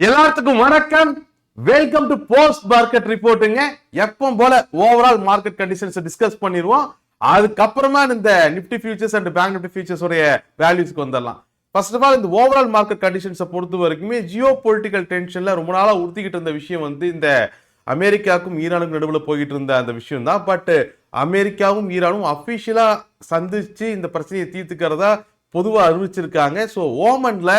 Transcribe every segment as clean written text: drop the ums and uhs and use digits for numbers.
எல்லாத்துக்கும் வணக்கம். Welcome to post market ரிப்போர்ட்டுங்க. எப்பவும் போல ஓவரால் மார்க்கெட் கண்டிஷன்ஸ் டிஸ்கஸ் பண்ணிடுவோம். அதுக்கப்புறமா இந்த Nifty futures and bank Nifty futures உடைய வேல்யூஸ்க்கு வந்துடலாம். ஃபர்ஸ்ட் ஆஃப் ஆல் இந்த ஓவரால் மார்க்கெட் கண்டிஷன்ஸை பொறுத்த வரைக்குமே ஜியோ பொலிட்டிக்கல் டென்ஷன்ல ரொம்ப நாளா உறுத்திக்கிட்டு இருந்த விஷயம் வந்து இந்த அமெரிக்காவுக்கும் ஈரானுக்கும் நடுவில் போய்கிட்டு இருந்த அந்த விஷயம் தான். பட் அமெரிக்காவும் ஈரானும் அபிஷியலா சந்திச்சு இந்த பிரச்சனையை தீர்த்துக்கிறதா பொதுவாக அறிவிச்சிருக்காங்க. ஸோ ஓமன்ல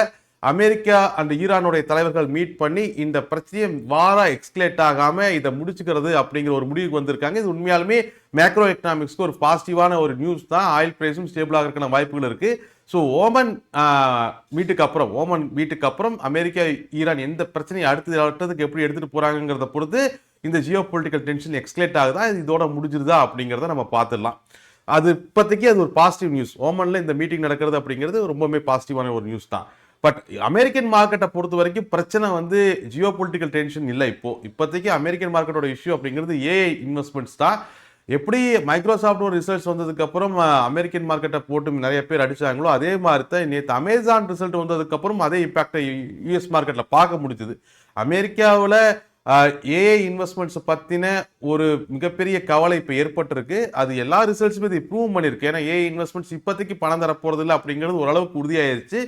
அமெரிக்கா அண்ட் ஈரானுடைய தலைவர்கள் மீட் பண்ணி இந்த பிரச்சனையை எக்ஸ்கலேட் ஆகாம இதை முடிச்சுக்கிறது அப்படிங்கிற ஒரு முடிவுக்கு வந்திருக்காங்க. இது உண்மையாலுமே மேக்ரோ எக்கனாமிக்ஸ்க்கு ஒரு பாசிட்டிவான ஒரு நியூஸ் தான். ஆயில் பிரைஸும் ஸ்டேபிள் ஆகிறதுக்கான வாய்ப்புகள் இருக்கு. ஸோ ஓமன் மீட்டுக்கு அப்புறம் அமெரிக்கா ஈரான் எந்த பிரச்சனையை அடுத்ததுக்கு எப்படி எடுத்துட்டு போறாங்கிறத பொறுத்து இந்த ஜியோ பொலிட்டிக்கல் டென்ஷன் எக்ஸ்கலேட் ஆகுதா, இதோட முடிஞ்சிருதா அப்படிங்கிறத நம்ம பார்த்துடலாம். அது இப்போதைக்கு அது ஒரு பாசிட்டிவ் நியூஸ். ஓமன்ல இந்த மீட்டிங் நடக்கிறது அப்படிங்கிறது ரொம்பவுமே பாசிட்டிவான ஒரு நியூஸ் தான். பட் அமெரிக்கன் மார்க்கெட்டை பொறுத்த வரைக்கும் பிரச்சனை வந்து ஜியோ பொலிட்டிக்கல் டென்ஷன் இல்லை. இப்போதைக்கு அமெரிக்கன் மார்க்கெட்டோட இஷ்யூ அப்படிங்கிறது ஏஐ இன்வெஸ்ட்மெண்ட்ஸ் தான். எப்படி மைக்ரோசாஃப்ட் ஒரு ரிசல்ட்ஸ் வந்ததுக்கு அப்புறம் அமெரிக்கன் மார்க்கெட்டை போட்டு நிறைய பேர் அடிச்சாங்களோ அதே மாதிரி தான் நேற்று அமேசான் ரிசல்ட் வந்ததுக்கு அப்புறம் அதே இம்பாக்டை யூஎஸ் மார்க்கெட்டில் பார்க்க முடிஞ்சுது. அமெரிக்காவில் ஏஐ இன்வெஸ்ட்மெண்ட்ஸ் பற்றின ஒரு மிகப்பெரிய கவலை இப்போ ஏற்பட்டிருக்கு. அது எல்லா ரிசல்ட்ஸுமே இது ப்ரூவ் பண்ணியிருக்கு. ஏன்னா ஏஐ இன்வெஸ்ட்மெண்ட்ஸ் இப்போதைக்கு பணம் தரப்போறது இல்லை அப்படிங்கிறது ஓரளவுக்கு உறுதியாயிருச்சு.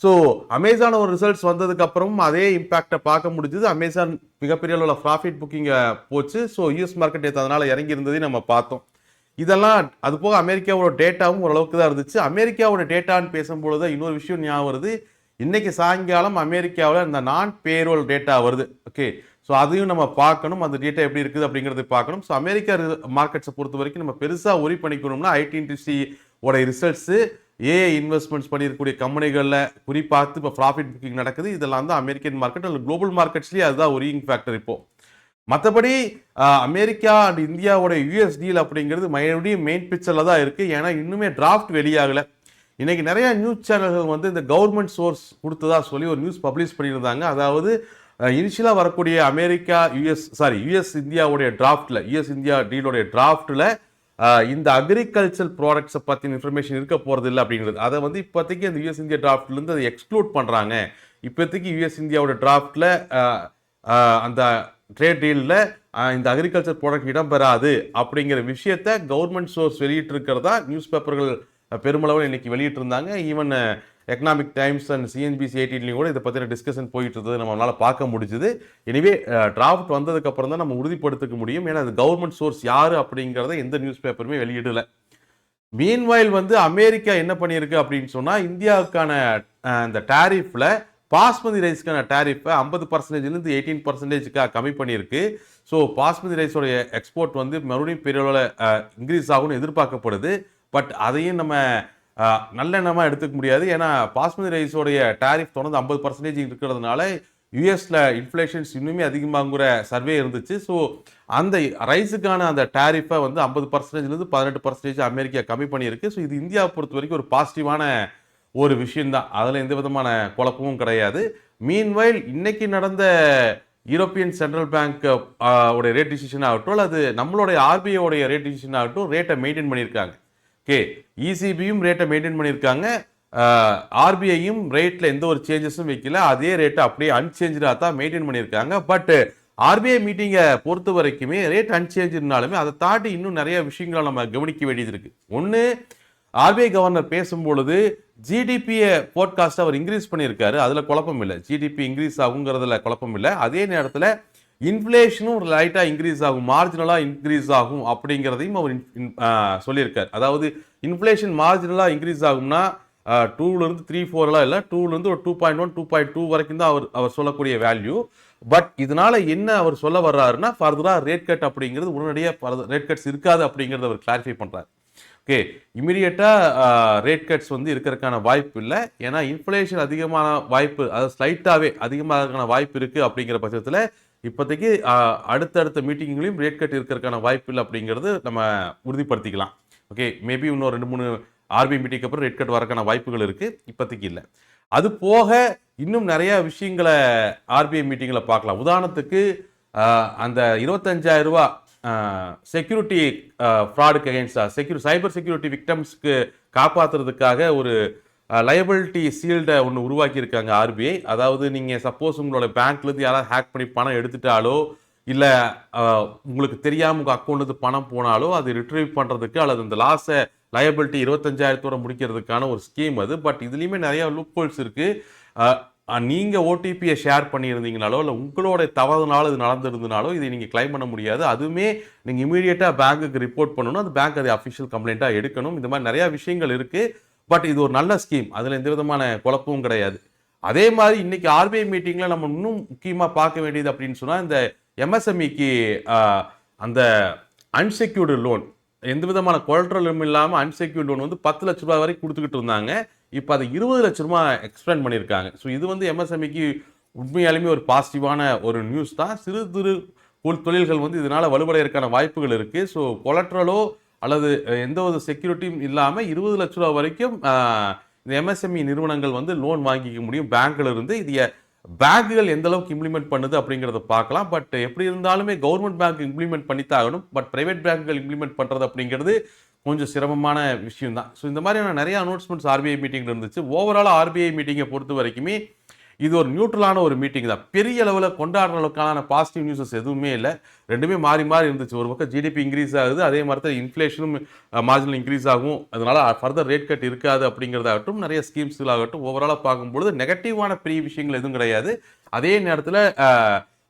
ஸோ அமேசான் ஒரு ரிசல்ட்ஸ் வந்ததுக்கு அப்புறமும் அதே இம்பாக்டை பார்க்க முடிஞ்சது. அமேசான் மிகப்பெரிய அளவில் ப்ராஃபிட் புக்கிங்கை போச்சு. ஸோ யூஎஸ் மார்க்கெட் நேற்று அதனால் இறங்கி இருந்ததையும் நம்ம பார்த்தோம். இதெல்லாம் அது போக அமெரிக்காவோட டேட்டாவும் ஓரளவுக்கு தான் இருந்துச்சு. அமெரிக்காவோட டேட்டான்னு பேசும்பொழுது இன்னொரு விஷயம் ஞாபகம் வருது. இன்னைக்கு சாயங்காலம் அமெரிக்காவில் இந்த நான் பேரோல் டேட்டா வருது. ஓகே, ஸோ அதையும் நம்ம பார்க்கணும். அந்த டேட்டா எப்படி இருக்குது அப்படிங்கிறத பார்க்கணும். ஸோ அமெரிக்கா மார்க்கெட்ஸை பொறுத்த வரைக்கும் நம்ம பெருசாக ஒரி பண்ணிக்கணும்னா ஐடி இண்டஸ்ட்ரி உடைய ரிசல்ட்ஸு, ஏஐ இன்வெஸ்ட்மெண்ட்ஸ் பண்ணியிருக்கக்கூடிய கம்பெனிகளில் குறிப்பாத்து இப்போ ப்ராஃபிட் புக்கிங் நடக்குது. இதெல்லாம் தான் அமெரிக்கன் மார்க்கெட் அல்லது குளோபல் மார்க்கெட்ஸ்லேயே அதுதான் ஒரியிங் ஃபேக்டர் இப்போ. மற்றபடி அமெரிக்கா அண்ட் இந்தியாவோட யூஎஸ் டீல் அப்படிங்கிறது மறுபடியும் மெயின் பிக்சரில் தான் இருக்குது. ஏன்னா இன்னுமே டிராஃப்ட் வெளியாகலை. இன்னைக்கு நிறைய நியூஸ் சேனல்கள் வந்து இந்த கவர்மெண்ட் சோர்ஸ் கொடுத்ததா சொல்லி ஒரு நியூஸ் பப்ளிஷ் பண்ணியிருந்தாங்க. அதாவது இனிஷியலாக வரக்கூடிய அமெரிக்கா யூஎஸ் இந்தியாவுடைய டிராஃப்டில், யூஎஸ் இந்தியா டீலோடைய டிராஃப்டில் இந்த அக்ரிகல்ச்சர் ப்ராடக்ட்ஸை பற்றின இன்ஃபர்மேஷன் இருக்க போகிறது இல்லை அப்படிங்கிறது. அதை வந்து இப்போதைக்கு அந்த யூஎஸ் இந்தியா டிராஃப்ட்லேருந்து அதை எக்ஸ்க்ளூட் பண்ணுறாங்க. இப்போதைக்கு யூஎஸ் இந்தியாவோட டிராஃப்டில் அந்த ட்ரேட் டீலில் இந்த அக்ரிகல்ச்சர் ப்ராடக்ட் இடம்பெறாது அப்படிங்கிற விஷயத்த கவர்மெண்ட் சோர்ஸ் வெளியிட்டு இருக்கிறதா நியூஸ் பேப்பர்கள் பெருமளவில் இன்னைக்கு வெளியிட்டு இருந்தாங்க. Even economic times and CNBC 18 கூட இதை பற்றின டிஸ்கஷன் போயிட்டு இருந்தது நம்மளால பார்க்க முடிஞ்சுது. எனவே டிராஃப்ட் வந்ததுக்கு அப்புறம் தான் நம்ம உறுதிப்படுத்திக்க முடியும். ஏன்னா அது கவர்மெண்ட் சோர்ஸ் யாரு அப்படிங்கிறத எந்த நியூஸ் பேப்பருமே வெளியிடல. மீன்வாயில் வந்து அமெரிக்கா என்ன பண்ணியிருக்கு அப்படின்னு சொன்னா, இந்தியாவுக்கான இந்த டாரிஃப்ல பாஸ்மதி ரைஸ்க்கான டாரிஃபை 50%லேருந்து 18% கம்மி பண்ணியிருக்கு. ஸோ பாஸ்மதி ரைஸோடைய எக்ஸ்போர்ட் வந்து மறுபடியும் பெரிய அளவில் இன்க்ரீஸ் ஆகும்னு எதிர்பார்க்கப்படுது. பட் அதையும் நம்ம நல்லெண்ணமாக எடுத்துக்க முடியாது. ஏன்னா பாஸ்மதி ரைஸோடைய டாரிஃப் தொடர்ந்து 50% இருக்கிறதுனால யூஎஸ்ல இன்ஃப்ளேஷன்ஸ் இன்னுமே அதிகமாகுற சர்வே இருந்துச்சு. ஸோ அந்த ரைஸுக்கான அந்த டாரிஃபை வந்து 50%லேருந்து 18% அமெரிக்கா கம்மி பண்ணியிருக்கு. ஸோ இது இந்தியாவை பொறுத்த வரைக்கும் ஒரு பாசிட்டிவான ஒரு விஷயம்தான். அதில் எந்த விதமான குழப்பமும் கிடையாது. மீன்வைல் இன்னைக்கு நடந்த யூரோப்பியன் சென்ட்ரல் பேங்க் உடைய ரேட் டிசிஷன் ஆகட்டும் அல்லது நம்மளுடைய ஆர்பிஐ உடைய ரேட் டிசிஷன் ஆகட்டும் ரேட்டை மெயின்டைன் பண்ணியிருக்காங்க. ஓகே, இசிபியும் ரேட்டை மெயின்டைன் பண்ணியிருக்காங்க. ஆர்பிஐயும் ரேட்ல எந்த ஒரு சேஞ்சஸும் வைக்கல. அதே ரேட்டை அப்படியே அன்சேஞ்சாக தான் மெயின்டைன் பண்ணியிருக்காங்க. பட் ஆர்பிஐ மீட்டிங்கை பொறுத்த வரைக்குமே ரேட் அன்சேஞ்சுனாலுமே அதை தாண்டி இன்னும் நிறைய விஷயங்களை நம்ம கவனிக்க வேண்டியது இருக்கு. ஒன்று, ஆர்பிஐ கவர்னர் பேசும்பொழுது ஜிடிபியை போட்காஸ்ட் அவர் இன்க்ரீஸ் பண்ணியிருக்காரு. அதில் குழப்பம் இல்லை. ஜிடிபி இன்க்ரீஸ் ஆகுங்கிறதுல குழப்பம் இல்லை. அதே நேரத்தில் இன்ஃப்ளேஷனும் லைட்டாக இன்க்ரீஸ் ஆகும், மார்ஜினலாக இன்க்ரீஸ் ஆகும் அப்படிங்கிறதையும் அவர் சொல்லியிருக்கார். அதாவது இன்ஃப்ளேஷன் மார்ஜினலாக இன்க்ரீஸ் ஆகும்னா 2லேருந்து 3-4 இல்லை, 2லேருந்து ஒரு 2.1 2.2 வரைக்கும் தான் அவர் சொல்லக்கூடிய வேல்யூ. பட் இதனால என்ன அவர் சொல்ல வர்றாருன்னா ஃபர்தராக ரேட் கட் அப்படிங்கிறது உடனடியாக ரேட் கட்ஸ் இருக்காது அப்படிங்கிறத அவர் கிளாரிஃபை பண்ணுறாரு. ஓகே, இமீடியட்டாக ரேட் கட்ஸ் வந்து இருக்கிறதுக்கான வாய்ப்பு இல்லை. ஏன்னா இன்ஃப்ளேஷன் அதிகமான வாய்ப்பு, அதாவது ஸ்லைட்டாகவே அதிகமாகிறதுக்கான வாய்ப்பு இருக்குது. அப்படிங்கிற பட்சத்தில் இப்போதைக்கு அடுத்தடுத்த மீட்டிங்லையும் ரேட் கட் இருக்கிறதுக்கான வாய்ப்பு இல்லை அப்படிங்கிறது நம்ம உறுதிப்படுத்திக்கலாம். ஓகே, மேபி இன்னும் 2-3 ஆர்பிஐ மீட்டிங்க்கு அப்புறம் ரேட் கட் வரக்கான வாய்ப்புகள் இருக்குது. இப்போதைக்கு இல்லை. அது போக இன்னும் நிறைய விஷயங்களை ஆர்பிஐ மீட்டிங்கில் பார்க்கலாம். உதாரணத்துக்கு அந்த 25,000 ரூபா செக்யூரிட்டி ஃப்ராடுக்கு அகேன்ஸ்டாக சைபர் செக்யூரிட்டி விக்டம்ஸ்க்கு காப்பாற்றுறதுக்காக ஒரு லயபிலிட்டி சீல்டை ஒன்று உருவாக்கியிருக்காங்க ஆர்பிஐ. அதாவது நீங்கள் சப்போஸ் உங்களோட பேங்க்லேருந்து யாராவது ஹேக் பண்ணி பணம் எடுத்துட்டாலோ இல்லை உங்களுக்கு தெரியாமல் உங்கள் அக்கௌண்ட்லேருந்து பணம் போனாலோ அது ரிட்ரீவ் பண்ணுறதுக்கு அல்லது அந்த லாஸை லயபிலிட்டி 25,000 முடிக்கிறதுக்கான ஒரு ஸ்கீம் அது. பட் இதுலேயுமே நிறைய லூப் ஹோல்ஸ் இருக்குது. நீங்கள் ஓடிபியை ஷேர் பண்ணியிருந்தீங்கனாலோ இல்லை உங்களோட தவறுனால இது நடந்திருந்தனாலோ இதை நீங்கள் கிளைம் பண்ண முடியாது. அதுவுமே நீங்கள் இமீடியட்டாக பேங்க்குக்கு ரிப்போர்ட் பண்ணணும். அந்த பேங்க் அதை அஃபிஷியல் கம்ப்ளைண்ட்டாக எடுக்கணும். இந்த மாதிரி நிறையா விஷயங்கள் இருக்குது. பட் இது ஒரு நல்ல ஸ்கீம், அதில் எந்த விதமான குழப்பமும் கிடையாது. அதே மாதிரி இன்னைக்கு ஆர்பிஐ மீட்டிங்கில் நம்ம இன்னும் முக்கியமாக பார்க்க வேண்டியது அப்படின்னு சொன்னால் இந்த எம்எஸ்எம்இக்கு அந்த அன்செக்யூர்டு லோன், எந்த விதமான கொலட்ரலும் இல்லாமல் அன்செக்யூர்ட் லோன் வந்து 10 லட்ச ரூபாய் வரைக்கும் கொடுத்துக்கிட்டு இருந்தாங்க. இப்போ அதை 20 லட்ச ரூபாய் எக்ஸ்பேண்ட் பண்ணியிருக்காங்க. ஸோ இது வந்து எம்எஸ்எம்இக்கு உண்மையாலுமே ஒரு பாசிட்டிவான ஒரு நியூஸ் தான். சிறு சிறு தொழில்கள் வந்து இதனால் வலுவடைறதுக்கான வாய்ப்புகள் இருக்குது. ஸோ கொலட்ரலோ அல்லது எந்த ஒரு செக்யூரிட்டியும் இல்லாமல் 20 லட்ச ரூபா வரைக்கும் இந்த எம்எஸ்எம்இ நிறுவனங்கள் வந்து லோன் வாங்கிக்க முடியும் பேங்க்ல இருந்து. இது பேங்குகள் எந்த அளவுக்கு இம்ப்ளிமெண்ட் பண்ணுது அப்படிங்கிறத பார்க்கலாம். பட் எப்படி இருந்தாலுமே கவர்மெண்ட் பேங்க் இம்ப்ளிமெண்ட் பண்ணித்தாகணும். பட் பிரைவேட் பேங்குகள் இம்ப்ளிமெண்ட் பண்ணுறது அப்படிங்கிறது கொஞ்சம் சிரமமான விஷயம் தான். ஸோ இந்த மாதிரியான நிறைய அனௌன்ஸ்மெண்ட்ஸ் ஆர்பிஐ மீட்டிங்கில் இருந்துச்சு. ஓவரால் ஆர்பிஐ மீட்டிங்கை பொறுத்த வரைக்குமே இது ஒரு நியூட்ரலான ஒரு மீட்டிங் தான். பெரிய அளவில் கொண்டாடுற அளவுக்கான பாசிட்டிவ் நியூஸஸ் எதுவுமே இல்லை. ரெண்டுமே மாறி மாறி இருந்துச்சு. ஒரு பக்கம் ஜிடிபி இன்க்ரீஸ் ஆகுது, அதே மாதிரி தான் இன்ஃப்ளேஷனும் மார்ஜினல் இன்க்ரீஸ் ஆகும். அதனால ஃபர்தர் ரேட் கட் இருக்காது அப்படிங்கிறதாகட்டும், நிறைய ஸ்கீம்ஸ்களாகட்டும் ஓவராலாக பார்க்கும்பொழுது நெகட்டிவான பெரிய விஷயங்கள் எதுவும் கிடையாது. அதே நேரத்தில்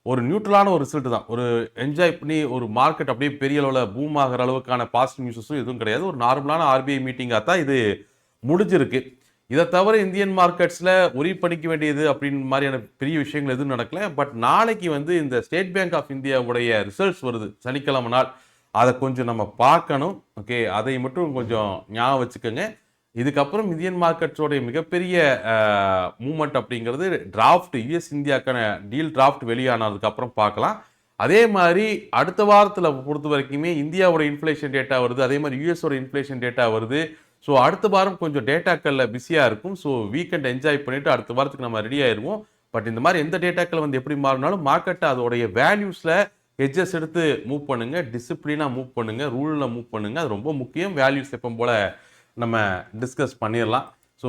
ஒரு நியூட்ரலான ஒரு ரிசல்ட் தான். ஒரு என்ஜாய் பண்ணி ஒரு மார்க்கெட் அப்படியே பெரிய அளவில் பூம் ஆகிற அளவுக்கான பாசிட்டிவ் நியூஸஸும் எதுவும் கிடையாது. ஒரு நார்மலான ஆர்பிஐ மீட்டிங்காக தான் இது முடிஞ்சிருக்கு. இதை தவிர இந்தியன் மார்க்கெட்ஸில் உரி பண்ணிக்க வேண்டியது அப்படின்னு மாதிரியான பெரிய விஷயங்கள் எதுவும் நடக்கல. பட் நாளைக்கு வந்து இந்த ஸ்டேட் பேங்க் ஆஃப் இந்தியாவுடைய ரிசல்ட்ஸ் வருது சனிக்கிழமை நாள். அதை கொஞ்சம் நம்ம பார்க்கணும். ஓகே, அதை மட்டும் கொஞ்சம் ஞாபகம் வச்சுக்கோங்க. இதுக்கப்புறம் இந்தியன் மார்க்கெட்ஸோடைய மிகப்பெரிய மூமெண்ட் அப்படிங்கிறது டிராஃப்ட், யுஎஸ் இந்தியாக்கான டீல் டிராஃப்ட் வெளியானதுக்கப்புறம் பார்க்கலாம். அதே மாதிரி அடுத்த வாரத்தில் பொறுத்த வரைக்குமே இந்தியாவோட இன்ஃப்ளேஷன் டேட்டா வருது, அதே மாதிரி யூஎஸோட இன்ஃப்ளேஷன் டேட்டா வருது. ஸோ அடுத்த வாரம் கொஞ்சம் டேட்டாக்களில் பிஸியாக இருக்கும். ஸோ வீக்கெண்ட் என்ஜாய் பண்ணிவிட்டு அடுத்த வாரத்துக்கு நம்ம ரெடி ஆயிடுவோம். பட் இந்த மாதிரி எந்த டேட்டாக்கள் வந்து எப்படி மாறினாலும் மார்க்கெட்டை அதோடைய வேல்யூஸில் ஹெட்ஜஸ் எடுத்து மூவ் பண்ணுங்கள், டிசிப்ளினாக மூவ் பண்ணுங்கள், ரூலில் மூவ் பண்ணுங்கள். அது ரொம்ப முக்கியம். வேல்யூஸ் எப்போ போல் நம்ம டிஸ்கஸ் பண்ணிடலாம். ஸோ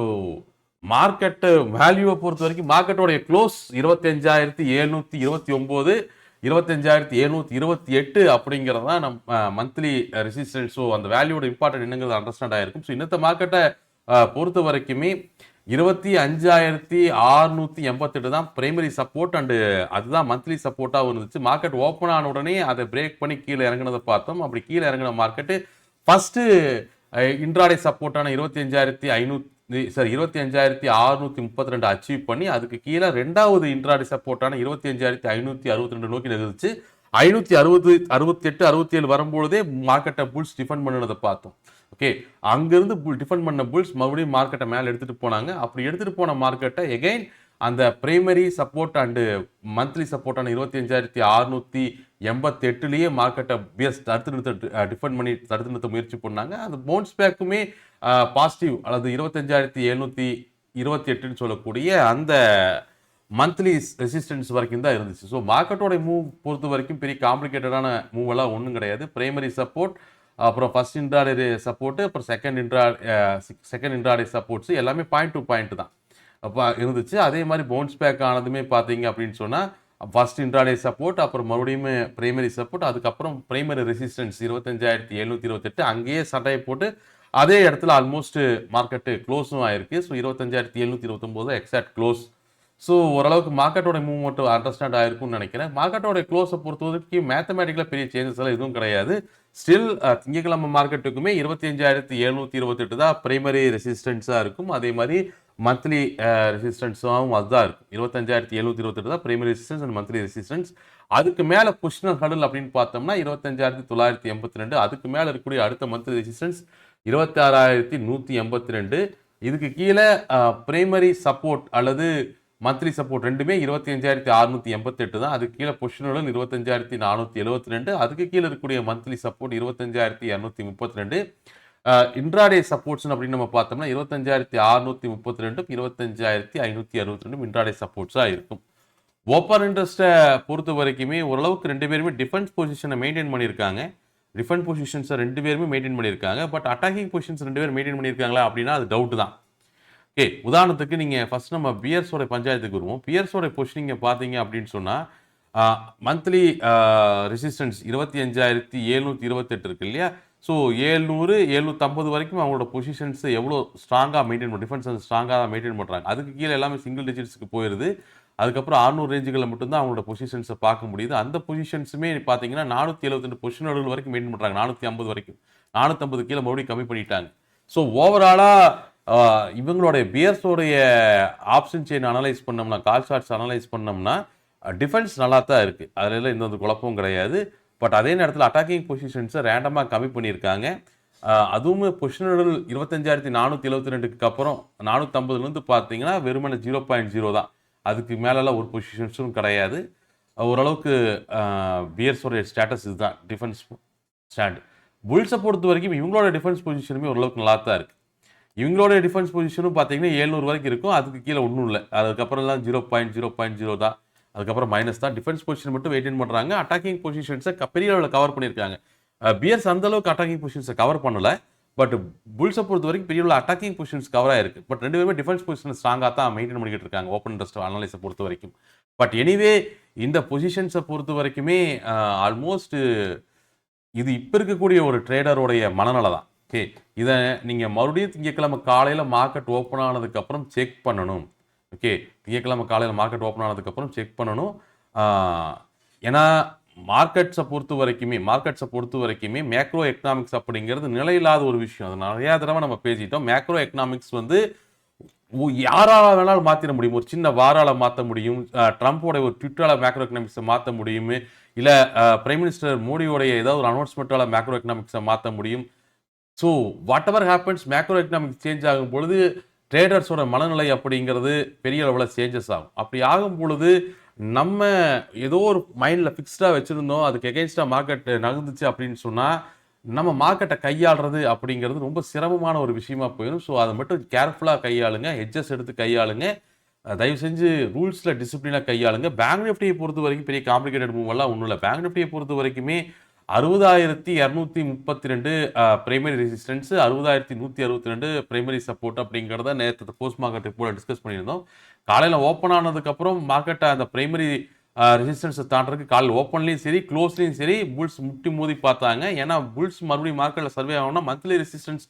மார்க்கெட்டு வேல்யூவை பொறுத்த வரைக்கும் மார்க்கெட்டோடைய க்ளோஸ் 25,729, 25,728 அப்படிங்கிறது தான் நம்ம மந்த்லி ரெசிஸ்டன்ஸ். ஸோ அந்த வேல்யூட இம்பார்ட்டன்ட் என்னங்கிறது அண்டர்ஸ்டாண்ட் ஆயிருக்கும். ஸோ இன்னத்த மார்க்கெட்டை பொறுத்த வரைக்குமே 25,688 தான் பிரைமரி சப்போர்ட் அண்டு அதுதான் மந்த்லி சப்போர்ட்டாக இருந்துச்சு. மார்க்கெட் ஓப்பன் ஆன உடனே அதை பிரேக் பண்ணி கீழே இறங்கினதை பார்த்தோம். அப்படி கீழே இறங்கின மார்க்கெட்டு ஃபர்ஸ்ட்டு இன்ட்ராடே சப்போர்ட்டான 25,632 அச்சீவ் பண்ணி அதுக்கு கீழே ரெண்டாவது இன்ட்ராடே சப்போர்ட்டான 25,562 நோக்கி நகர்ந்துச்சு. 560, 67 வரும்பொழுதே மார்க்கெட்டை புல்ஸ் டிஃபெண்ட் பண்ணினதை பார்த்தோம். ஓகே, அங்கிருந்து டிஃபெண்ட் பண்ண புல்ஸ் மறுபடியும் மார்க்கெட்டை மேலே எடுத்துகிட்டு போனாங்க. அப்படி எடுத்துகிட்டு போன மார்க்கெட்டை எகைன் அந்த பிரைமரி சப்போர்ட் அண்டு மந்த்லி சப்போர்ட்டான 25,688 மார்க்கெட்டை தடுத்து நிறுத்த டிஃபெண்ட் பண்ணி தடுத்து நிறுத்த முயற்சி பண்ணாங்க. அந்த பவுன்ஸ் பேக்குமே பாசிட்டிவ், அல்லது 25,728 சொல்லக்கூடிய அந்த மந்த்லி ரெசிஸ்டன்ஸ் வரைக்கும் தான் இருந்துச்சு. ஸோ மார்க்கெட்டோட மூவ் பொறுத்த வரைக்கும் பெரிய காம்ப்ளிகேட்டடான மூவ் எல்லாம் ஒன்றும் கிடையாது. பிரைமரி சப்போர்ட், அப்புறம் ஃபர்ஸ்ட் இன்ட்ராடே சப்போர்ட்டு, அப்புறம் செகண்ட் இன்ட்ராடே சப்போர்ட்ஸ் எல்லாமே பாயிண்ட் டு பாயிண்ட் தான் அப்போ இருந்துச்சு. அதே மாதிரி பவுன்ஸ் பேக் ஆனதுமே பார்த்தீங்க அப்படின்னு சொன்னால் ஃபர்ஸ்ட் இன்ட்ராடே சப்போர்ட், அப்புறம் மறுபடியும் பிரைமரி சப்போர்ட், அதுக்கப்புறம் பிரைமரி ரெசிஸ்டன்ஸ் 25,728 அங்கேயே சட்டையை போட்டு அதே இடத்துல ஆல்மோஸ்ட் மார்க்கெட்டு க்ளோஸும் ஆயிருக்கு. So 25,729 exact close. ஸோ ஓரளவுக்கு மார்க்கெட்டோட மூவ்மெண்ட் அண்டர்ஸ்டாண்ட் ஆயிருக்கும்னு நினைக்கிறேன். மார்க்கெட்டோட க்ளோஸை பொறுத்த வரைக்கும் மேத்தமேட்டிக்கலாக பெரிய சேஞ்சஸ் எல்லாம் எதுவும் கிடையாது. ஸ்டில் திங்கக்கிழமை மார்க்கெட்டுக்குமே 25,728 தான் பிரைமரி ரெசிஸ்டன்ஸாக இருக்கும். அதே மாதிரி மந்த்லி ரெசிஸ்டன்ஸாகவும் அதுதான் இருக்கும். 25,728 தான் primary resistance and monthly resistance. அதுக்கு மேலே புஷ்னல் ஹடல் அப்படின்னு பார்த்தோம்னா 25,982. அதுக்கு மேலே இருக்கக்கூடிய அடுத்த மந்த்லி ரெசிஸ்டன்ஸ் 26,182. இதுக்கு கீழே பிரைமரி சப்போர்ட் அல்லது மந்த்லி சப்போர்ட் ரெண்டுமே 25,688 தான். அதுக்கு கீழே பொசிஷனுடன் 25,472. அதுக்கு கீழே இருக்கக்கூடிய மந்த்லி சப்போர்ட் 25,232. இன்ட்ராடே சப்போர்ட்ஸ் அப்படின்னு நம்ம பார்த்தோம்னா 25,632, 25,562 இன்ட்ராடே சப்போர்ட்ஸாக இருக்கும். ஓப்பன் இன்ட்ரெஸ்ட்டை பொறுத்த வரைக்குமே ஓரளவுக்கு ரெண்டு பேருமே டிஃபென்ஸ் பொசிஷனை மெயின்டைன் பண்ணியிருக்காங்க. டிஃபென்ஸ் பொசிஷன்ஸை ரெண்டு பேருமே மெயின்டைன் பண்ணியிருக்காங்க. பட் அட்டாக்கிங் பொசிஷன்ஸ் ரெண்டு பேரும் மெயின்டைன் பண்ணியிருக்காங்களா அப்படின்னா அது டவுட் தான். ஓகே, உதாரணத்துக்கு நீங்கள் ஃபர்ஸ்ட் நம்ம பியர்ஸோட பஞ்சாயத்துக்கு வருவோம். பியர்ஸோட பொசிஷனிங்கை பார்த்தீங்க அப்படின்னு சொன்னால் மந்த்லி ரெசிஸ்டன்ஸ் 25,728 இருக்கு இல்லையா? ஸோ 700 750 வரைக்கும் அவங்களோட பொசிஷன்ஸ் எவ்வளோ ஸ்ட்ராங்காக மெயின்டைன் பண்ண டிஃபென்ஸ் ஸ்ட்ராங்காக மெயின்டைன் பண்ணுறாங்க. அதுக்கு கீழே எல்லாமே சிங்கிள் டிஜிட்ஸ்க்கு போயிடுது. அதுக்கப்புறம் 600 ரேஞ்சுகளில் மட்டும்தான் அவங்களோட பொசிஷன்ஸை பார்க்க முடியுது. அந்த பொசிஷன்ஸுமே பார்த்தீங்கன்னா 472 பொசிஷன் நடுவில் வரைக்கும் மெயின்டைன் பண்ணுறாங்க. 450 வரைக்கும் 450 கீழே மறுபடியும் கம்மி பண்ணிட்டாங்க. ஸோ ஓவராலாக இவங்களுடைய பியர்ஸோடைய ஆப்ஷன் செயின் அனலைஸ் பண்ணோம்னா, கால் ஷார்ட்ஸ் அனலைஸ் பண்ணோம்னா டிஃபென்ஸ் நல்லா தான் இருக்குது. அதில் எந்த ஒரு குழப்பமும் கிடையாது. பட் அதே நேரத்தில் அட்டாக்கிங் பொசிஷன்ஸை ரேண்டமாக கம்மி பண்ணியிருக்காங்க. அதுவும் பொசிஷனல் 25,472க்கு அப்புறம் 450லேருந்து பார்த்தீங்கன்னா வெறுமனே 0.0 தான். அதுக்கு மேலெல்லாம் ஒரு பொசிஷன்ஸும் கிடையாது. ஓரளவுக்கு பியர்ஸோடைய ஸ்டேட்டஸ் இதுதான் டிஃபென்ஸ் ஸ்டாண்ட். புல்ஸை பொறுத்த வரைக்கும் இவங்களோட டிஃபென்ஸ் பொசிஷனுமே ஓரளவுக்கு நல்லா தான் இருக்குது. இவங்களோட டிஃபென்ஸ் பொசிஷனும் பார்த்தீங்கன்னா 700 வரைக்கும் இருக்கும். அதுக்கு கீழே ஒன்றும் இல்லை. அதுக்கப்புறம்லாம் 0.0 தான். அதுக்கப்புறம் மைனஸ் தான். டிஃபென்ஸ் பொசிஷன் மட்டும் மெயின்டைன் பண்ணுறாங்க. அட்டாக்கிங் பொசிஷன்ஸை பெரிய அளவில் கவர் பண்ணியிருக்காங்க. பியர்ஸ் அந்த அளவுக்கு அட்டாக்கிங் பொசிஷன்ஸை கவர் பண்ணல. பட் புல்ஸை பொறுத்த வரைக்கும் பெரிய உள்ள அட்டாக்கிங் பொசிஷன்ஸ் கவர் ஆயிருக்கு. பட் ரெண்டு பேருமே டிஃபென்ஸ் பொசிஷன் ஸ்ட்ராங்காக தான் மெயின்டைன் பண்ணிக்கிட்டு இருக்காங்க ஓப்பன் இன்ட்ரெஸ்ட் அனலைஸை பொறுத்த வரைக்கும். பட் எனிவே இந்த பொசிஷன்ஸை பொறுத்த வரைக்குமே ஆல்மோஸ்ட் இது இப்போ இருக்கக்கூடிய ஒரு ட்ரேடருடைய மனநல தான். ஓகே, இதை நீங்கள் மறுபடியும் திங்கட்கிழமை காலையில் மார்க்கெட் ஓப்பன் ஆனதுக்கப்புறம் செக் பண்ணணும். ஓகே, திங்கட்கிழமை காலையில் மார்க்கெட் ஓப்பன் ஆனதுக்கப்புறம் செக் பண்ணணும். ஏன்னா மார்க்கெட்ஸை பொறுத்த வரைக்குமே மேக்ரோ எக்கனாமிக்ஸ் அப்படிங்கிறது நிலையில்லாத ஒரு விஷயம். அது நிறையா தடவை நம்ம பேசிட்டோம். மேக்ரோ எக்கனாமிக்ஸ் வந்து யாரால வேணாலும் மாற்றிட முடியும். ஒரு சின்ன வாரால மாற்ற முடியும். ட்ரம்ப்போட ஒரு ட்விட்டரால் மேக்ரோ எக்கனாமிக்ஸை மாற்ற முடியும். இல்லை பிரைம் மினிஸ்டர் மோடியோடைய ஏதாவது ஒரு அனௌன்ஸ்மெண்ட்டால் மேக்ரோ எக்கனாமிக்ஸை மாற்ற முடியும். So what ever happens macro economics change ஆகும் பொழுது ட்ரேடர்ஸோட மனநிலை அப்படிங்கிறது பெரிய அளவில் சேஞ்சஸ் ஆகும். அப்படி ஆகும் பொழுது நம்ம ஏதோ ஒரு மைண்டில் ஃபிக்ஸ்டாக வச்சுருந்தோம், அதுக்கு எகெயின்ஸ்டாக மார்க்கெட் நகர்ந்துச்சு அப்படின்னு சொன்னால் நம்ம மார்க்கெட்டை கையாளுறது அப்படிங்கிறது ரொம்ப சிரமமான ஒரு விஷயமா போயிடும். ஸோ அதை மட்டும் கேர்ஃபுல்லாக கையாளுங்க. ஹெட்ஜஸ் எடுத்து கையாளுங்க. தயவு செஞ்சு ரூல்ஸில் டிசிப்ளினாக கையாளுங்க. பேங்க் நிஃப்டியை பொறுத்த வரைக்கும் பெரிய காம்ப்ளிகேட்டட் மூவ் எல்லாம் ஒன்றும் இல்லை. பேங்க் நிஃப்டியை பொறுத்த வரைக்குமே 60,232 பிரைமரி ரெசிஸ்டன்ஸ், 60,162 பிரைமரி சப்போர்ட் அப்படிங்கிறத நேற்று போஸ்ட் மார்க்கெட் ரிப்போர்ட் டிஸ்கஸ் பண்ணியிருந்தோம். காலையில் ஓப்பன் ஆனதுக்கப்புறம் மார்க்கெட்டை அந்த பிரைமரி ரெசிஸ்டன்ஸை தாண்டறதுக்கு காலையில் ஓப்பன்லேயும் சரி க்ளோஸ்லேயும் சரி புல்ஸ் முட்டி மோதி பார்த்தாங்க. ஏன்னா புல்ஸ் மறுபடியும் மார்க்கெட்டில் சர்வே ஆகணும்னா மந்த்லி ரெசிஸ்டன்ஸ்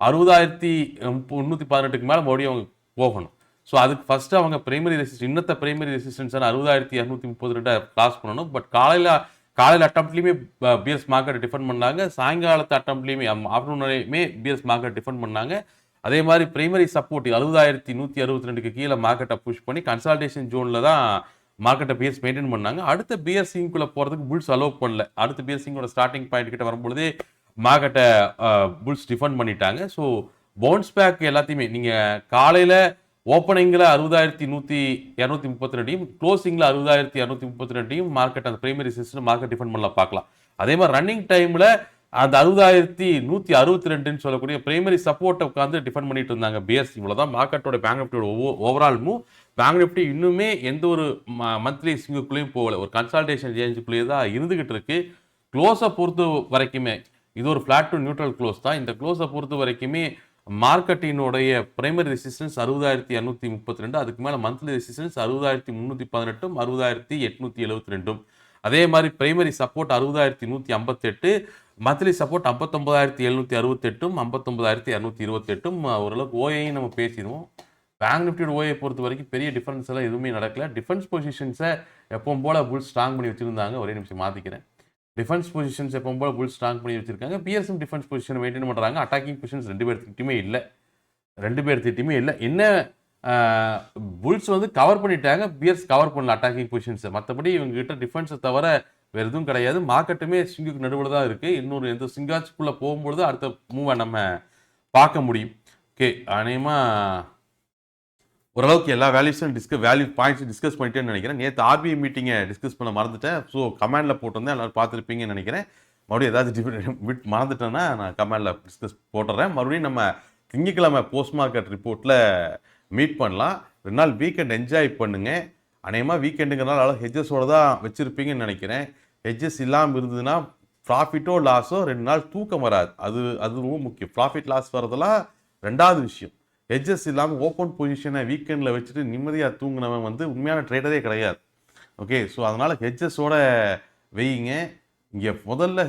60,318க்கு மேலே மறுபடியும் அவங்க போகணும். ஸோ அதுக்கு ஃபஸ்ட்டு அவங்க பிரைமரி ரெசிஸ்டன்ஸ் இன்னத்த பிரைமரி ரெசிஸ்டன்ஸான 60,232 கிராஸ் பண்ணணும். பட் காலையில் அட்டம்ப்ட்லேயுமே பிஎஸ் மார்க்கெட் டிஃபெண்ட் பண்ணாங்க. சாயங்காலத்து அட்டம்ப்ட்லேயுமே ஆஃப்டர்நூன்லேயுமே பிஎஸ் மார்க்கெட் டிஃபெண்ட் பண்ணாங்க. அதே மாதிரி பிரைமரி சப்போர்ட் 60,162க்கு கீழே மார்க்கெட்டை புஷ் பண்ணி கன்சால்டேஷன் ஜோனில் தான் மார்க்கெட்டை பிஎஸ் மெயின்டைன் பண்ணாங்க. அடுத்த பிஎஸ் சிங்குள்ளே போகிறதுக்கு புல்ஸ் அலோவ் பண்ணல. அடுத்த பிஎஸ் சிங்கோட ஸ்டார்டிங் பாயிண்ட் கிட்ட வரும்பொழுதே மார்க்கெட்டை புல்ஸ் டிஃபெண்ட் பண்ணிட்டாங்க. ஸோ பவுன்ஸ் பேக் எல்லாத்தையுமே நீங்கள் காலையில் ஓப்பனிங்கில் 60,232 க்ளோசிங்கில் 60,232 மார்க்கெட் அந்த பிரைமரி சிஸ்டம் மார்க்கெட் டிஃபெண்ட் பண்ணல பார்க்கலாம். அதே மாதிரி ரன்னிங் டைமில் அந்த 60,162 சொல்லக்கூடிய பிரைமரி சப்போர்ட்டை உட்காந்து டிஃபெண்ட் பண்ணிட்டு இருந்தாங்க பிஎஸ். இவ்வளோதான் மார்க்கெட்டோட பேங்க் நிஃப்டியோட ஓவரால் மூவ். பேங்க் நிஃப்டி இன்னுமே எந்த ஒரு மந்த்லி ஸ்விங்குக்குள்ளேயும் போகல. ஒரு கன்சால்டேஷன் ரேஞ்சுக்குள்ளேயே தான் இருந்துகிட்டு இருக்கு. க்ளோஸை பொறுத்த வரைக்குமே இது ஒரு ஃபிளாட் டு நியூட்ரல் க்ளோஸ் தான். இந்த க்ளோஸை பொறுத்த வரைக்குமே மார்க்கெட்டினுடைய பிரைமரி ரெசிஸ்டன்ஸ் 60,232, அதுக்கு மேலே மந்த்லி ரெசிஸ்டன்ஸ் 60,318, 60,872. அதே மாதிரி பிரைமரி சப்போர்ட் 60,158, மந்த்லி சப்போர்ட் 59,768, 59,228. ஓரளவுக்கு ஓஏயும் நம்ம பேசிடுவோம். பேங்க் நிஃப்டியோட ஓஏ பொறுத்த வரைக்கும் பெரிய டிஃபரன்ஸ் எல்லாம் எதுவுமே நடக்கல. டிஃபென்ஸ் பொசிஷன்ஸை எப்பவும் போல புல் ஸ்ட்ராங் பண்ணி வச்சுருந்தாங்க. ஒரே நிமிஷம் மாற்றிக்கிறேன். டிஃபென்ஸ் பொசிஷன்ஸ் எப்பவும் போல புல் ஸ்ட்ராங் பண்ணி வச்சிருக்காங்க. பிஎஸ்எம் டிஃபென்ஸ் பொசிஷன் மெயின்டைன் பண்ணுறாங்க. அட்டாக்கிங் பொசிஷன்ஸ் ரெண்டு பேர்த்திட்டுமே இல்லை. என்ன புல்ஸ் வந்து கவர் பண்ணிட்டாங்க, பியர்ஸ் கவர் பண்ணல அட்டாக்கிங் பொசிஷன்ஸை. மற்றபடி இவங்ககிட்ட டிஃபென்ஸை தவிர வேறு எதுவும் கிடையாது. மார்க்கெட்டுமே சிங்குக்கு நடுவில் தான் இருக்குது. இன்னொரு எந்த சிங்காச்சுக்குள்ளே போகும்பொழுது அடுத்த மூவை நம்ம பார்க்க முடியும். ஓகே, அநேகமாக ஓரளவுக்கு எல்லா வேல்யூஸும் வேல்யூ பாயிண்ட்ஸும் டிஸ்கஸ் பண்ணிட்டேன்னு நினைக்கிறேன். நேற்று ஆர்பிஐ மீட்டிங்கை டிஸ்கஸ் பண்ண மறந்துட்டேன். ஸோ கமெண்டில் போட்டிருந்தேன், எல்லோரும் பார்த்துருப்பீங்கன்னு நினைக்கிறேன். மறுபடியும் ஏதாவது மறந்துட்டேன்னா நான் கமெண்டில் டிஸ்கஸ் போட்டுறேன். மறுபடியும் நம்ம திங்கட்கிழமை போஸ்ட் மார்க்கெட் ரிப்போர்ட்டில் மீட் பண்ணலாம். 2 நாள் வீக்கெண்ட் என்ஜாய் பண்ணுங்கள். அநேகமாக வீக்கெண்டுங்கிறனால ஹெட்ஜஸோடு தான் வச்சுருப்பீங்கன்னு நினைக்கிறேன். ஹெட்ஜஸ் இல்லாமல் இருந்ததுன்னா ப்ராஃபிட்டோ லாஸோ 2 நாள் தூக்கம் வராது. அது ரொம்ப முக்கியம். ப்ராஃபிட் லாஸ் வரதெல்லாம் ரெண்டாவது விஷயம். ஹெட்ஜஸ் இல்லாமல் ஓப்பன் பொசிஷனை வீக்கெண்டில் வச்சுட்டு நிம்மதியாக தூங்கினவன் வந்து உண்மையான ட்ரேடரே கிடையாது. ஓகே, ஸோ அதனால் ஹெட்ஜஸோட வையுங்க. இங்கே முதல்ல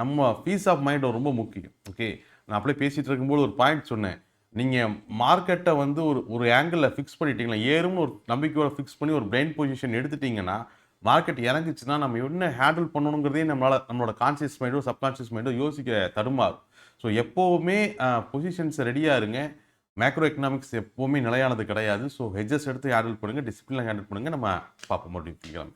நம்ம பீஸ் ஆஃப் மைண்ட் ரொம்ப முக்கியம். ஓகே, நான் அப்படியே பேசிகிட்டு இருக்கும்போது ஒரு பாயிண்ட் சொன்னேன். நீங்கள் மார்க்கெட்டை வந்து ஒரு ஆங்கிளில் ஃபிக்ஸ் பண்ணிட்டீங்களா, ஏறும்னு ஒரு நம்பிக்கையோட ஃபிக்ஸ் பண்ணி ஒரு பிரெயின் பொசிஷன் எடுத்துட்டிங்கன்னா, மார்க்கெட் இறங்குச்சுன்னா நம்ம என்ன ஹேண்டில் பண்ணணுங்கிறதே நம்மளோட கான்சியஸ் மைண்டோ சப்கான்ஷியஸ் மைண்டோ யோசிக்க தடுமாறும். ஸோ எப்போவுமே பொசிஷன்ஸ் ரெடியாக இருங்க. மேக்ரோ எக்கனாமிக்ஸ் எப்போவுமே நிலையானது கிடையாது. ஸோ ஹெட்ஜஸ் எடுத்து ஹேண்டில் பண்ணுங்கள், டிசிப்ளினாக ஹேண்டில் பண்ணுங்கள். நம்ம பார்ப்போம் மறுபடியும்.